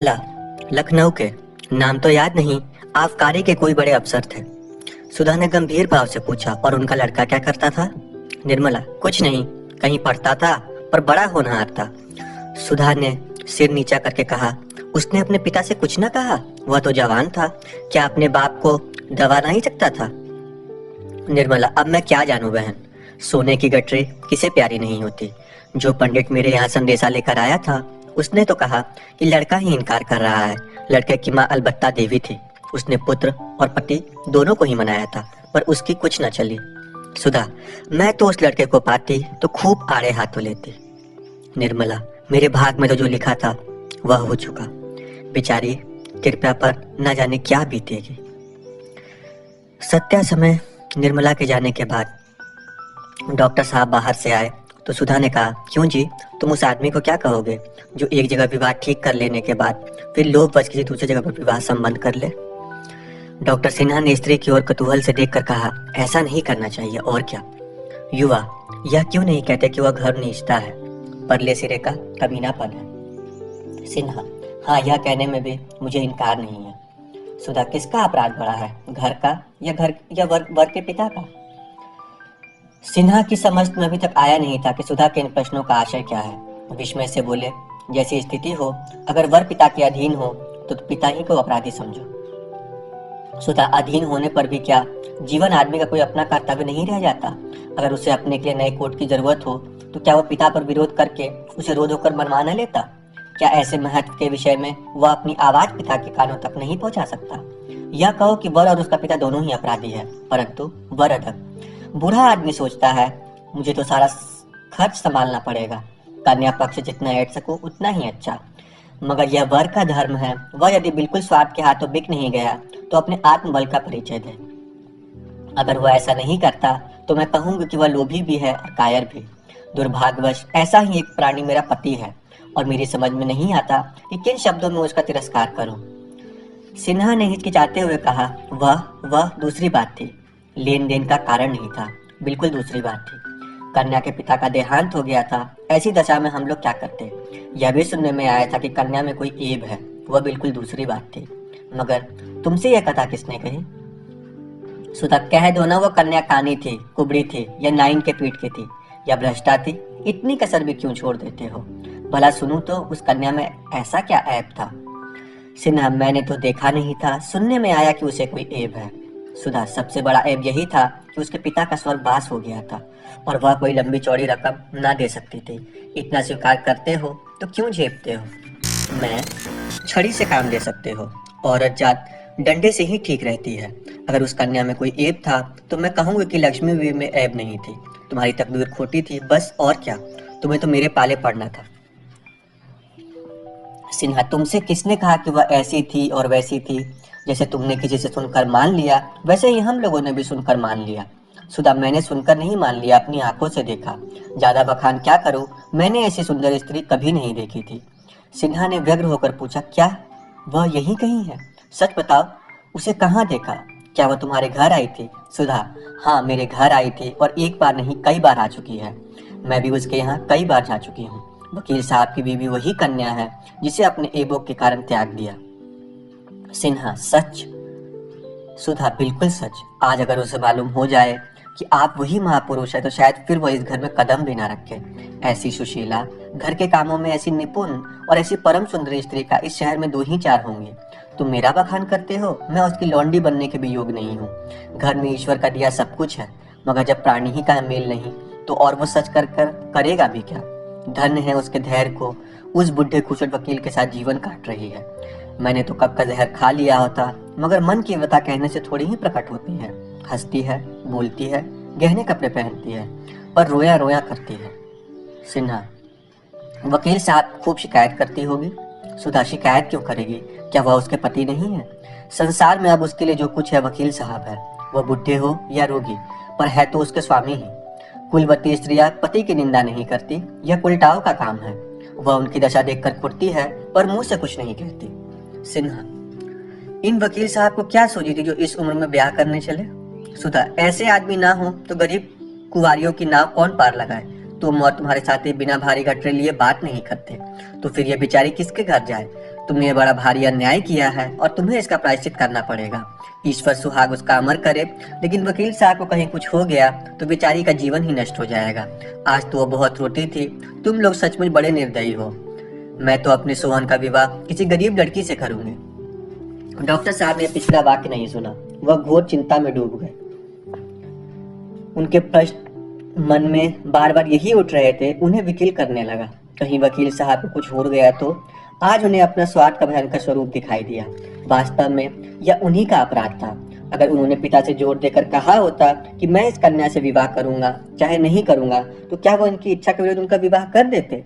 ला लखनऊ के। नाम तो याद नहीं। आबकारी के कोई बड़े अफसर थे। सुधा ने गंभीर भाव से पूछा, और उनका लड़का क्या करता था? निर्मला, कुछ नहीं, कहीं पढ़ता था पर बड़ा होनहार था। सुधा ने सिर नीचा करके कहा, उसने अपने पिता से कुछ न कहा? वह तो जवान था, क्या अपने बाप को दबा नहीं सकता था? निर्मला, अब मैं क्या जानूं बहन, सोने की गठरी किसे प्यारी नहीं होती। जो पंडित मेरे यहाँ संदेशा लेकर आया था, उसने तो कहा कि लड़का ही इनकार कर रहा है। लड़के की माँ अलबत्ता देवी थी। उसने पुत्र और पति दोनों को ही मनाया था, पर उसकी कुछ न चली। सुधा, मैं तो उस लड़के को पाती तो खूब आड़े हाथों लेती। निर्मला, मेरे भाग में तो जो लिखा था वह हो चुका। बेचारी कृपया पर न जाने क्या बीतेगी। सत्या समय निर्मला के जाने के बाद डॉक्टर साहब बाहर से आए तो सुधा ने कहा, क्यों जी, तुम उस आदमी को क्या कहोगे जो एक जगह विवाह ठीक कर लेने के बाद फिर लोभवश किसी दूसरी जगह पर विवाह संबंध कर ले? डॉक्टर सिन्हा ने स्त्री की ओर कतूहल से देखकर कहा, ऐसा नहीं करना चाहिए, और क्या। युवा, यह क्यों नहीं कहते कि वह घर नीचता है, परले सिरे का कमीनापन है? सिन्हा, हाँ, यह कहने में भी मुझे इनकार नहीं है। सुधा, किसका अपराध बड़ा है, घर का या वर के पिता का? सिन्हा की समझ में अभी तक आया नहीं था कि सुधा के इन प्रश्नों का आशय क्या है। विस्मय से बोले, जैसी स्थिति हो, अगर वर पिता के अधीन हो तो पिता ही को अपराधी समझो। सुधा, अधीन होने पर भी क्या जीवन आदमी का कोई अपना कर्तव्य नहीं रह जाता? अगर उसे अपने के लिए नए कोट की जरूरत हो तो क्या वह पिता पर विरोध करके उसे रोध होकर मनवा न लेता? क्या ऐसे महत्व के विषय में वह अपनी आवाज पिता के कानों तक नहीं पहुंचा सकता? यह कहो कि वर और उसका पिता दोनों ही अपराधी है, परंतु वर अधक। बूढ़ा आदमी सोचता है, मुझे तो सारा खर्च संभालना पड़ेगा, कन्या पक्ष जितना ऐड सकूं उतना ही अच्छा। मगर यह वर का धर्म है, वह यदि बिल्कुल स्वार्थ के हाथों बिक नहीं गया तो अपने आत्मबल का परिचय दे। अगर वह ऐसा नहीं करता तो मैं कहूंगी कि वह लोभी भी है और कायर भी। दुर्भाग्यवश ऐसा ही एक प्राणी मेरा पति है, और मेरी समझ में नहीं आता कि किन शब्दों में उसका तिरस्कार करूं। सिन्हा ने हिचकिचाते हुए कहा, वह दूसरी बात थी। लेन देन का कारण नहीं था, बिल्कुल दूसरी बात थी। कन्या के पिता का देहांत हो गया था। ऐसी दशा में हम लोग क्या करते? यह भी सुनने में आया था कि कन्या में कोई ऐब है, वह बिल्कुल दूसरी बात थी। मगर तुमसे यह कथा किसने कही? सुधा, कह दो ना, वो कन्या कानी थी, कुबड़ी थी, या नाइन के पीठ की थी, या भ्रष्टा थी। इतनी कसर भी क्यों छोड़ देते हो? भला सुनूं तो उस कन्या में ऐसा क्या ऐब था? सिन्हा, मैंने तो देखा नहीं था, सुनने में आया कि उसे कोई ऐब है। सुधा, सबसे बड़ा ऐब यही था कि उसके पिता का स्वर्गवास हो गया था और वह कोई लंबी चौड़ी रकम ना दे सकती थी। इतना स्वीकार करते हो तो क्यों झेपते हो? मैं छड़ी से काम दे सकते हो, औरत जात डंडे से ही ठीक रहती है। अगर उस कन्या में कोई ऐब था तो मैं कहूंगी कि लक्ष्मी भी में ऐब नहीं थी। तुम्हारी तकदीर खोटी थी, बस, और क्या। तुम्हें तो मेरे पाले पड़ना था। सिन्हा, तुमसे किसने कहा कि वह ऐसी थी और वैसी थी? जैसे तुमने किसी से सुनकर मान लिया, वैसे ही हम लोगों ने भी सुनकर मान लिया। सुधा, मैंने सुनकर नहीं मान लिया, अपनी आंखों से देखा। ज्यादा बखान क्या करूं, मैंने ऐसी सुंदर स्त्री कभी नहीं देखी थी। सिन्हा ने व्यग्र होकर पूछा, क्या वह यहीं कहीं है? सच बताओ, उसे कहाँ देखा? क्या वह तुम्हारे घर आई थी? सुधा, हाँ, मेरे घर आई थी, और एक बार नहीं कई बार आ चुकी है। मैं भी उसके यहाँ कई बार जा चुकी हूँ। वकील साहब की बीवी वही कन्या है जिसे अपने एबों के कारण त्याग दिया। सिन्हा, सच? सुधा, बिल्कुल सच। आज अगर उसे मालूम हो जाए कि आप वही महापुरुष है तो शायद फिर वह इस घर में कदम भी ना रखे। ऐसी सुशीला, घर के कामों में ऐसी निपुण और ऐसी परम सुंदरी स्त्री का इस शहर में 2 ही 4 होंगी। तुम मेरा बखान करते हो, मैं उसकी लौंडी बनने के भी योग नहीं हूँ। घर में ईश्वर का दिया सब कुछ है, मगर जब प्राणी ही का मेल नहीं तो और वो सच कर करेगा भी क्या? धन है उसके धैर्य को उस बुढ़े खुशट वकील के साथ जीवन काट रही है। मैंने तो कब का जहर खा लिया होता, मगर मन की व्यथा कहने से थोड़ी ही प्रकट होती है। हंसती है, बोलती है, गहने कपड़े पहनती है, पर रोया रोया करती है। सिन्हा, वकील साहब खूब शिकायत करती होगी। सुधा, शिकायत क्यों करेगी? क्या वह उसके पति नहीं है? संसार में अब उसके लिए जो कुछ है वकील साहब है। वह बुढ़े हो या रोगी, पर है तो उसके स्वामी ही। कुलवती स्त्रियां पति की निंदा नहीं करती, यह कुलटाव का काम है। वह उनकी दशा देखकर कुर्ती है, पर मुंह से कुछ नहीं कहती। सिन्हा, इन वकील साहब को क्या सोची थी जो इस उम्र में ब्याह करने चले? सुधा, ऐसे आदमी ना हो तो गरीब कुंवारियों की नाव कौन पार लगाए? तुम और तुम्हारे साथी बिना भारी गठरे लिए बात नहीं करते, तो फिर ये बेचारी किसके घर जाए? तुमने बड़ा भारी अन्याय किया है और तुम्हें इसका प्रायश्चित करना पड़ेगा। ईश्वर सुहाग उसका अमर करे, लेकिन वकील साहब को कहीं कुछ हो गया तो बेचारी का जीवन ही नष्ट हो जाएगा। आज तो वो बहुत रोती थी। तुम लोग सचमुच बड़े निर्दयी हो। मैं तो अपने सोहन का विवाह किसी गरीब लड़की से करूंगी। डॉक्टर साहब ने पिछला वाक्य नहीं सुना। वह घोर चिंता में डूब गए। उनके प्रश्न मन में बार बार यही उठ रहे थे। उन्हें वकील करने लगा, कहीं वकील साहब को कुछ हो गया तो। आज उन्हें अपना स्वार्थ का भयंकर स्वरूप दिखाई दिया। वास्तव में यह उन्हीं का अपराध था। अगर उन्होंने पिता से जोर देकर कहा होता कि मैं इस कन्या से विवाह करूंगा चाहे नहीं करूंगा, तो क्या वो उनकी इच्छा के विरुद्ध उनका विवाह कर देते?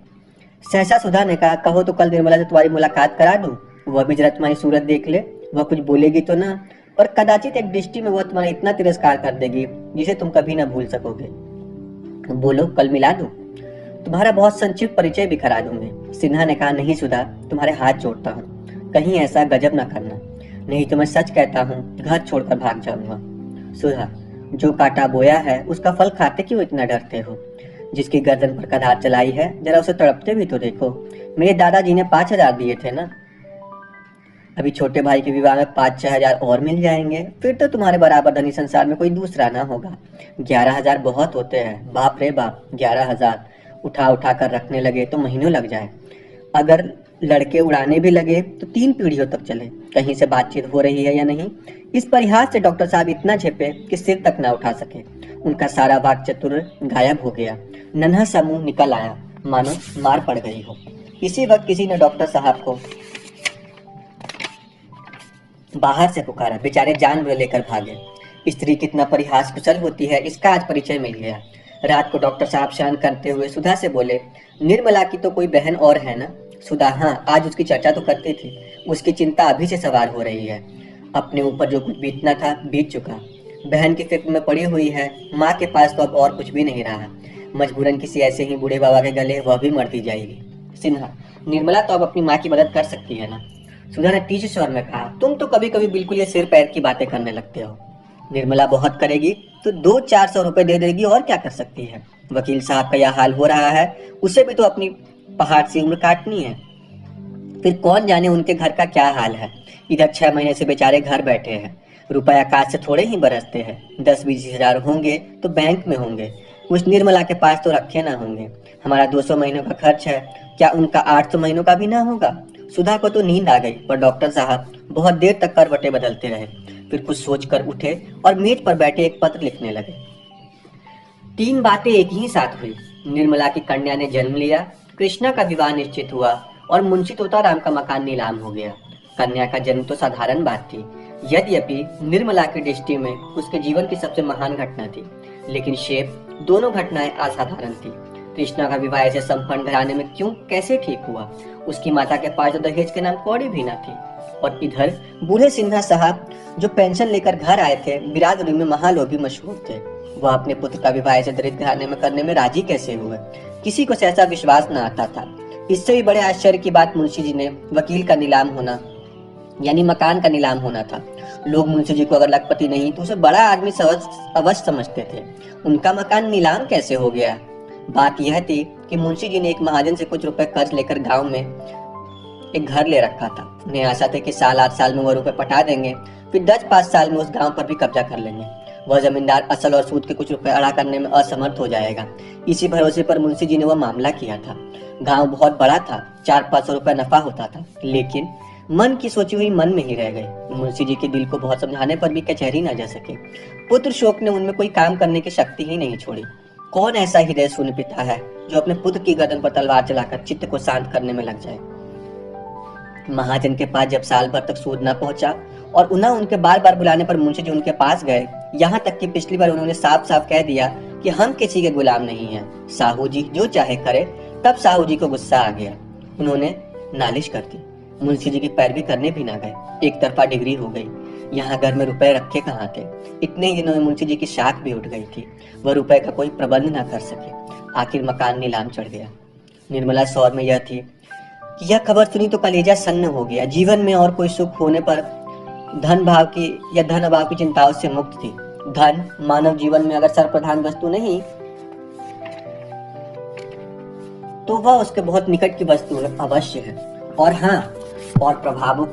सहसा सुधा ने कहा, कहो तो कल निर्मला से तुम्हारी मुलाकात करा दूं, वह भी जरा तुम्हारी सूरत देख ले। वह कुछ बोलेगी तो ना, और कदाचित एक दृष्टि में वह तुम्हारा इतना तिरस्कार कर देगी जिसे तुम कभी ना भूल सकोगे। बोलो, कल मिला दूं? तुम्हारा बहुत संक्षिप्त परिचय भी करा दूंगी। सिन्हा ने कहा, नहीं सुधा, तुम्हारे हाथ जोड़ता हूँ, कहीं ऐसा गजब ना करना, नहीं तो मैं सच कहता हूँ घर छोड़कर भाग जाऊंगा। सुधा, जो काटा बोया है उसका फल खाते क्यों इतना डरते हो? जिसकी गर्दन पर कदार चलाई है जरा उसे तड़पते भी तो देखो। मेरे दादाजी ने 5,000 दिए थे ना। अभी छोटे भाई के विवाह में 5-6 हजार और मिल जाएंगे, फिर तो तुम्हारे बराबर धनी संसार में कोई दूसरा ना होगा। 11,000 बहुत होते हैं, बाप रे बाप। 11,000 उठा उठा कर रखने लगे तो महीनों लग जाए। अगर लड़के उड़ाने भी लगे तो 3 पीढ़ियों तक चले। कहीं से बातचीत हो रही है या नहीं? इस परिहास से डॉक्टर साहब इतना झेपे कि सिर तक ना उठा सके। उनका सारा वाक चतुर गायब हो गया। नन्हा सा मुंह निकल आया, मानो मार पड़ गई हो। इसी वक्त किसी ने डॉक्टर साहब को बाहर से पुकारा। बेचारे जान लेकर भागे। स्त्री कितना परिहास कुशल होती है, इसका आज परिचय मिल गया। रात को डॉक्टर साहब शयन करते हुए सुधा से बोले, निर्मला की तो कोई बहन और है ना? सुधा, हाँ, आज उसकी चर्चा तो करती थी। उसकी चिंता अभी से सवार हो रही है। अपने ऊपर जो कुछ बीतना था बीत चुका। बहन की फिक्र में पड़ी हुई है। माँ के पास तो अब और कुछ भी नहीं रहा। मजबूरन किसी ऐसे ही बूढ़े बाबा के गले वह भी मरती जाएगी। सिन्हा, निर्मला तो अब अपनी माँ की मदद कर सकती है ना? सुधा ने तीखे स्वर में कहा, तुम तो कभी कभी बिल्कुल ये सिर पैर की बातें करने लगते हो। निर्मला बहुत करेगी तो 200-400 रुपए दे देगी, और क्या कर सकती है? वकील साहब का यह हाल हो रहा है, उसे भी तो अपनी पहाड़ से उम्र काटनी है। फिर कौन जाने उनके घर का क्या हाल है। इधर 6 महीने से बेचारे घर बैठे हैं। रुपए आकाश से थोड़े ही बरसते हैं। 10-20 हजार होंगे तो बैंक में होंगे। कुछ निर्मला के पास तो रखे ना होंगे। हमारा 200 महीनों का खर्च है, क्या उनका 800 महीनों का भी ना होगा? सुधा को तो नींद आ गई, पर डॉक्टर साहब बहुत देर तक करवटें बदलते रहे। फिर कुछ सोचकर उठे और मेज पर बैठे एक पत्र लिखने लगे। 3 बातें एक ही साथ हुई। निर्मला की कन्या ने जन्म लिया, कृष्णा का विवाह निश्चित हुआ और मुंशी तोताराम का मकान नीलाम हो गया। कन्या का जन्म तो साधारण बात थी, यद्यपि निर्मला की दृष्टि में उसके जीवन की सबसे महान घटना थी। लेकिन शेप दोनों घटनाएं असाधारण थी। कृष्णा का विवाह ऐसे संपन्न घराने में क्यों कैसे ठीक हुआ? उसकी माता के पास तो दहेज के नाम कौड़ी भी न थी। और इधर बूढ़े सिन्हा साहब जो पेंशन लेकर घर आए थे, बिरादरी में महालोभी मशहूर थे। वह अपने पुत्र का विवाह ऐसे दरिद्र घराने में करने में राजी कैसे हुए? किसी को ऐसा विश्वास न आता था। इससे भी बड़े आश्चर्य की बात मुंशी जी ने वकील का नीलाम होना, यानी मकान का नीलाम होना था। लोग मुंशी जी को अगर लखपति नहीं तो उसे बड़ा आदमी अवश्य समझते थे। उनका मकान नीलाम कैसे हो गया? बात यह थी कि मुंशी जी ने एक महाजन से कुछ रुपए कर्ज लेकर गांव में एक घर ले रखा था। उन्हें आशा थी कि 7-8 साल में वह रुपए पटा देंगे, फिर 10-5 साल में उस गांव पर भी कब्जा कर लेंगे। वह जमींदार असल और सूद के कुछ रुपए अड़ा करने में असमर्थ हो जाएगा। इसी भरोसे पर मुंशी जी ने वह मामला किया था। गांव बहुत बड़ा था, 400-500 रुपए नफा होता था, लेकिन मन की सोची हुई मन में ही रह गई। मुंशी जी के दिल को बहुत समझाने पर भी कचहरी न जा सके। पुत्र शोक ने उनमें कोई काम करने की शक्ति ही नहीं छोड़ी। कौन ऐसा हृदय शून्य पिता है जो अपने पुत्र की गर्दन पर तलवार चलाकर चित्त को शांत करने में लग जाए? महाजन के पास जब साल भर तक सूद न पहुंचा और उनके बार बार बुलाने पर मुंशी जी उनके पास गए, यहाँ तक कि पिछली बार उन्होंने साफ साफ कह दिया कि हम किसी के गुलाम नहीं हैं, साहू जी जो चाहे करे। तब साहू जी को गुस्सा आ गया, उन्होंने नालिश कर दी। मुंशी जी की पैरवी करने भी ना गए। एक तरफा डिग्री हो गई। यहाँ घर में रुपए रखे कहाँ थे? इतने ही दिनों में मुंशी जी की शाख भी उठ गई थी। वह रुपए का कोई प्रबंध ना कर सके। आखिर मकान नीलाम चढ़ गया। निर्मला सौर में यह थी कि यह खबर सुनी तो कलेजा सन्न हो गया। जीवन में और कोई सुख होने पर धन अभाव की चिंताओं से मुक्त थी। धन मानव जीवन में अगर सर्वप्रधान वस्तु नहीं तो वह उसके बहुत निकट की वस्तु अवश्य है। और प्रभावों